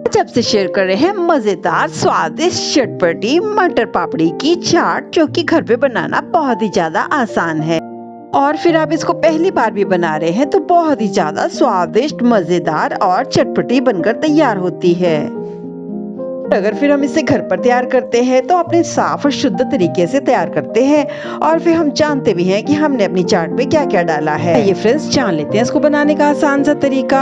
आज आपसे शेयर कर रहे हैं मजेदार स्वादिष्ट चटपटी मटर पापड़ी की चाट, जो कि घर पे बनाना बहुत ही ज्यादा आसान है। और फिर आप इसको पहली बार भी बना रहे हैं तो बहुत ही ज्यादा स्वादिष्ट, मजेदार और चटपटी बनकर तैयार होती है। अगर फिर हम इसे घर पर तैयार करते हैं तो अपने साफ और शुद्ध तरीके से तैयार करते हैं, और फिर हम जानते भी हैं कि हमने अपनी चाट में क्या क्या डाला है। ये फ्रेंड्स, जान लेते हैं इसको बनाने का आसान सा तरीका।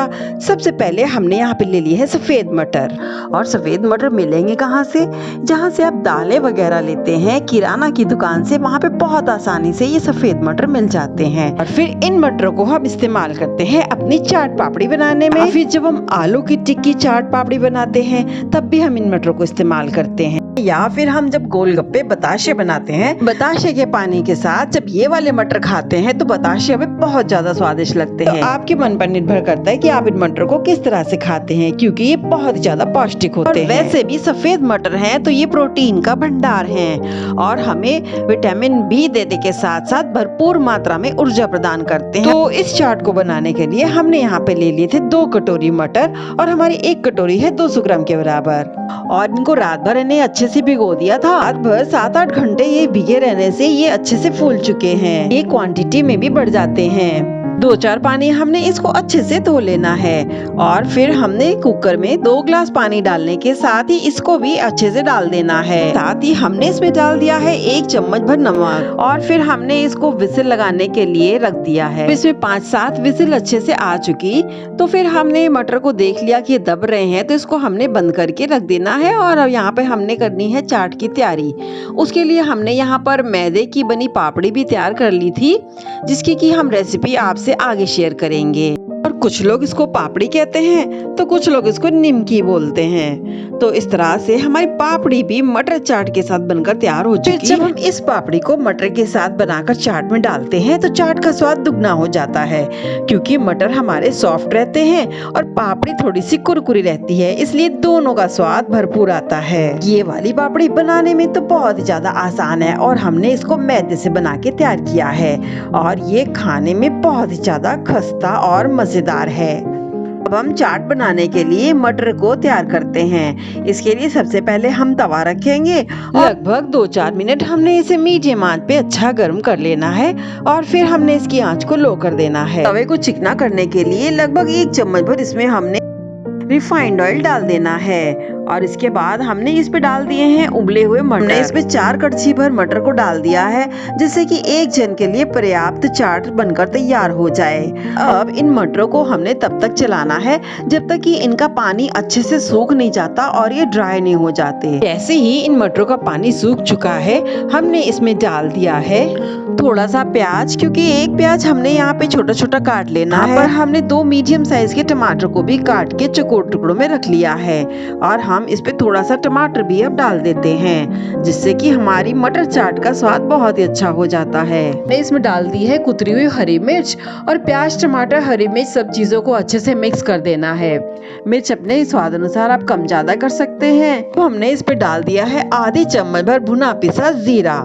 सबसे पहले हमने यहाँ पे ले लिए है सफेद मटर। और सफेद मटर मिलेंगे कहाँ से? जहाँ से आप दालें वगैरह लेते हैं किराना की दुकान से, वहाँ पे बहुत आसानी से ये सफेद मटर मिल जाते हैं। और फिर इन मटरों को हम इस्तेमाल करते हैं अपनी चाट पापड़ी बनाने में। फिर जब हम आलू की टिक्की चाट पापड़ी बनाते हैं तब भी हम इन मटरों को इस्तेमाल करते हैं। या फिर हम जब गोलगप्पे बताशे बनाते हैं, बताशे के पानी के साथ जब ये वाले मटर खाते हैं तो बताशे हमें बहुत ज्यादा स्वादिष्ट लगते हैं। तो आपके मन पर निर्भर करता है कि आप इन मटरों को किस तरह से खाते हैं, क्योंकि ये बहुत ज्यादा पौष्टिक होते हैं। वैसे भी सफेद मटर हैं तो ये प्रोटीन का भंडार हैं और हमें विटामिन बी देने के साथ साथ भरपूर मात्रा में ऊर्जा प्रदान करते हैं। तो इस चाट को बनाने के लिए हमने यहाँ पे ले लिए थे 2 कटोरी मटर, और हमारी 1 कटोरी है 200 ग्राम के बराबर। और इनको रात भर इन्हें अच्छे से भिगो दिया था। रात भर 7-8 घंटे ये भीगे रहने से ये अच्छे से फूल चुके हैं। ये क्वांटिटी में भी बढ़ जाते हैं। 2-4 पानी हमने इसको अच्छे से धो लेना है। और फिर हमने कुकर में 2 ग्लास पानी डालने के साथ ही इसको भी अच्छे से डाल देना है। साथ ही हमने इसमें डाल दिया है 1 चम्मच भर नमक, और फिर हमने इसको विसिल लगाने के लिए रख दिया है। इसमें 5-7 विसिल अच्छे से आ चुकी तो फिर हमने मटर को देख लिया कि ये दब रहे हैं, तो इसको हमने बंद करके रख देना है। और अब यहाँ पे हमने करनी है चाट की तैयारी। उसके लिए हमने यहाँ पर मैदे की बनी पापड़ी भी तैयार कर ली थी, जिसकी की हम रेसिपी आपसे आगे शेयर करेंगे। और कुछ लोग इसको पापड़ी कहते हैं तो कुछ लोग इसको निमकी बोलते हैं। तो इस तरह से हमारी पापड़ी भी मटर चाट के साथ बनकर तैयार हो चुकी है। जब हम इस पापड़ी को मटर के साथ बनाकर चाट में डालते हैं तो चाट का स्वाद दुगना हो जाता है, क्योंकि मटर हमारे सॉफ्ट रहते हैं और पापड़ी थोड़ी सी कुरकुरी रहती है, इसलिए दोनों का स्वाद भरपूर आता है। ये वाली पापड़ी बनाने में तो बहुत ही ज्यादा आसान है, और हमने इसको मैदे से बना के तैयार किया है, और ये खाने में बहुत ही ज्यादा खस्ता और मजेदार है। अब हम चाट बनाने के लिए मटर को तैयार करते हैं। इसके लिए सबसे पहले हम तवा रखेंगे। लगभग 2-4 मिनट हमने इसे मीडियम आंच पे अच्छा गर्म कर लेना है, और फिर हमने इसकी आंच को लो कर देना है। तवे को चिकना करने के लिए लगभग 1 चम्मच भर इसमें हमने रिफाइंड ऑयल डाल देना है, और इसके बाद हमने इस पे डाल दिए हैं उबले हुए मटर। हमने इसमें 4 कड़छी भर मटर को डाल दिया है, जिससे कि 1 जन के लिए पर्याप्त चाट बनकर तैयार हो जाए। अब इन मटरों को हमने तब तक चलाना है जब तक कि इनका पानी अच्छे से सूख नहीं जाता और ये ड्राई नहीं हो जाते। जैसे ही इन मटरों का पानी सूख चुका है, हमने इसमें डाल दिया है थोड़ा सा प्याज, क्योंकि 1 प्याज हमने यहाँ पे छोटा छोटा काट लेना है। पर हमने 2 मीडियम साइज के टमाटर को भी काट के चौकोर टुकड़ों में रख लिया है, और हम इस पे थोड़ा सा टमाटर भी अब डाल देते हैं, जिससे कि हमारी मटर चाट का स्वाद बहुत ही अच्छा हो जाता है। मैं इसमें डाल दी है कुतरी हुई हरी मिर्च, और प्याज, टमाटर, हरी मिर्च सब चीजों को अच्छे से मिक्स कर देना है। मिर्च अपने स्वाद अनुसार आप कम ज्यादा कर सकते हैं। तो हमने इस पे डाल दिया है आधी चम्मच भर भुना पिसा जीरा,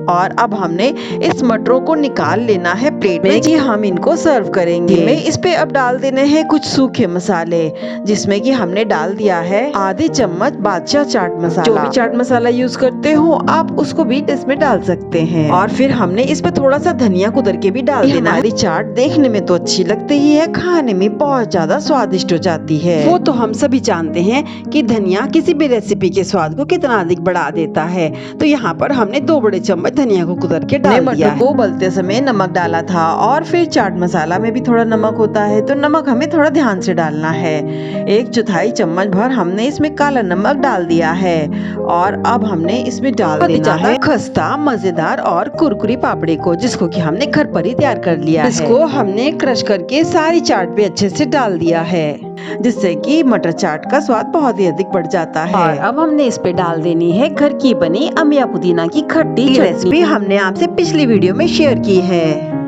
और अब हमने इस मटरों को निकाल लेना है प्लेट में कि हम इनको सर्व करेंगे। इस पे अब डाल देने हैं कुछ सूखे मसाले, जिसमें कि हमने डाल दिया है आधी चम्मच बादशाह चाट मसाला। जो भी चाट मसाला यूज करते हो आप उसको भी इसमें डाल सकते हैं। और फिर हमने इस पे थोड़ा सा धनिया कुतर के भी डाल देना। हमारी चाट देखने में तो अच्छी लगती ही है, खाने में बहुत ज्यादा स्वादिष्ट हो जाती है। वो तो हम सभी जानते हैं कि धनिया किसी भी रेसिपी के स्वाद को कितना अधिक बढ़ा देता है। तो यहाँ पर हमने 2 बड़े चम्मच धनिया को कुतर के डाल दिया है। वो उबलते समय नमक डाला था, और फिर चाट मसाला में भी थोड़ा नमक होता है, तो नमक हमें थोड़ा ध्यान से डालना है। 1/4 चम्मच भर हमने इसमें काला नमक डाल दिया है, और अब हमने इसमें डाल देना है खस्ता, मजेदार और कुरकुरी पापड़ी को, जिसको कि हमने घर पर ही तैयार कर लिया है। इसको हमने क्रश करके सारी चाट पे अच्छे से डाल दिया है, जिससे कि मटर चाट का स्वाद बहुत ही अधिक बढ़ जाता है। और अब हमने इस पे डाल देनी है घर की बनी अमिया पुदीना की खट्टी रेसिपी, हमने आपसे पिछली वीडियो में शेयर की है।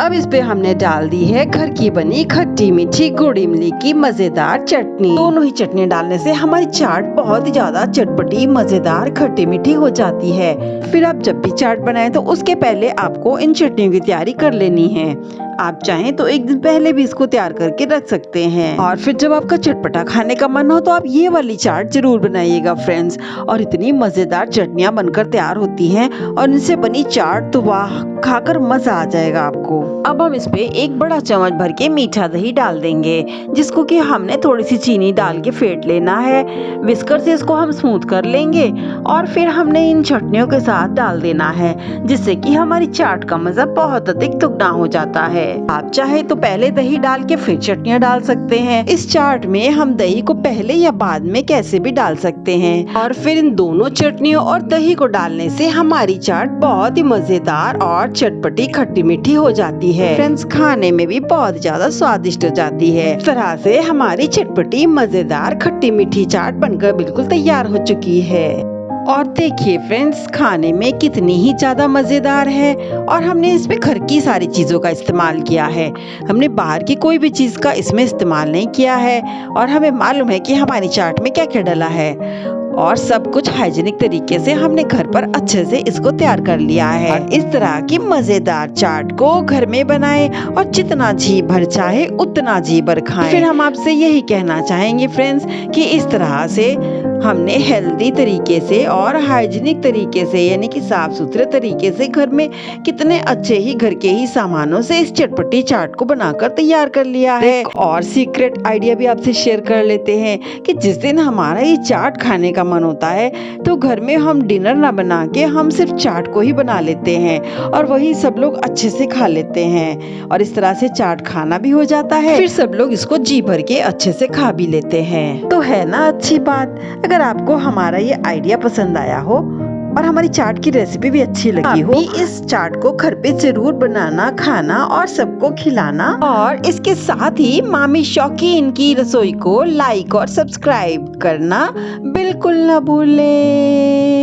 अब इस पे हमने डाल दी है घर की बनी खट्टी मीठी गुड़ इमली की मजेदार चटनी। दोनों ही चटनी डालने से हमारी चाट बहुत ही ज्यादा चटपटी, मजेदार, खट्टी मीठी हो जाती है। फिर आप जब भी चाट बनाएं तो उसके पहले आपको इन चटनियों की तैयारी कर लेनी है। आप चाहें तो एक दिन पहले भी इसको तैयार करके रख सकते हैं। और फिर जब आपका चटपटा खाने का मन हो तो आप ये वाली चाट जरूर बनाइएगा फ्रेंड्स। और इतनी मजेदार चटनियाँ बनकर तैयार होती हैं और इनसे बनी चाट तो वाह, खाकर मजा आ जाएगा आपको। अब हम इस पे एक बड़ा चम्मच भर के मीठा दही डाल देंगे, जिसको कि हमने थोड़ी सी चीनी डाल के फेंट लेना है। विस्कर से इसको हम स्मूथ कर लेंगे और फिर हमने इन चटनियों के साथ डाल देना है, जिससे कि हमारी चाट का मजा बहुत अधिक दुगना हो जाता है। आप चाहे तो पहले दही डाल के फिर चटनियाँ डाल सकते हैं। इस चाट में हम दही को पहले या बाद में कैसे भी डाल सकते हैं। और फिर इन दोनों चटनियों और दही को डालने से हमारी चाट बहुत ही मजेदार और चटपटी खट्टी मीठी हो जाती है फ्रेंड्स। खाने में भी बहुत ज्यादा स्वादिष्ट हो जाती है। इस तरह से हमारी चटपटी मजेदार खट्टी मीठी चाट बनकर बिल्कुल तैयार हो चुकी है। और देखिए फ्रेंड्स, खाने में कितनी ही ज्यादा मजेदार है। और हमने इसमें घर की सारी चीजों का इस्तेमाल किया है, हमने बाहर की कोई भी चीज का इसमें इस्तेमाल नहीं किया है। और हमें मालूम है कि हमारी चाट में क्या क्या डला है और सब कुछ हाइजीनिक तरीके से हमने घर पर अच्छे से इसको तैयार कर लिया है। और इस तरह की मजेदार चाट को घर में बनाएं और जितना जी भर चाहे उतना जी भर खाएं। फिर हम आपसे यही कहना चाहेंगे फ्रेंड्स कि इस तरह से हमने हेल्दी तरीके से और हाइजीनिक तरीके से, यानी कि साफ सुथरे तरीके से घर में कितने अच्छे ही घर के ही सामानों से इस चटपटी चाट को बनाकर तैयार कर लिया है। एक और सीक्रेट आइडिया भी आपसे शेयर कर लेते हैं कि जिस दिन हमारा ये चाट खाने का मन होता है तो घर में हम डिनर ना बना के हम सिर्फ चाट को ही बना लेते हैं और वही सब लोग अच्छे से खा लेते हैं। और इस तरह से चाट खाना भी हो जाता है, फिर सब लोग इसको जी भर के अच्छे से खा भी लेते हैं। तो है ना अच्छी बात। अगर आपको हमारा ये आइडिया पसंद आया हो और हमारी चाट की रेसिपी भी अच्छी लगी हो, इस चाट को घर पे जरूर बनाना, खाना और सबको खिलाना। और इसके साथ ही मामी शौकीन की रसोई को लाइक और सब्सक्राइब करना बिल्कुल न भूलें।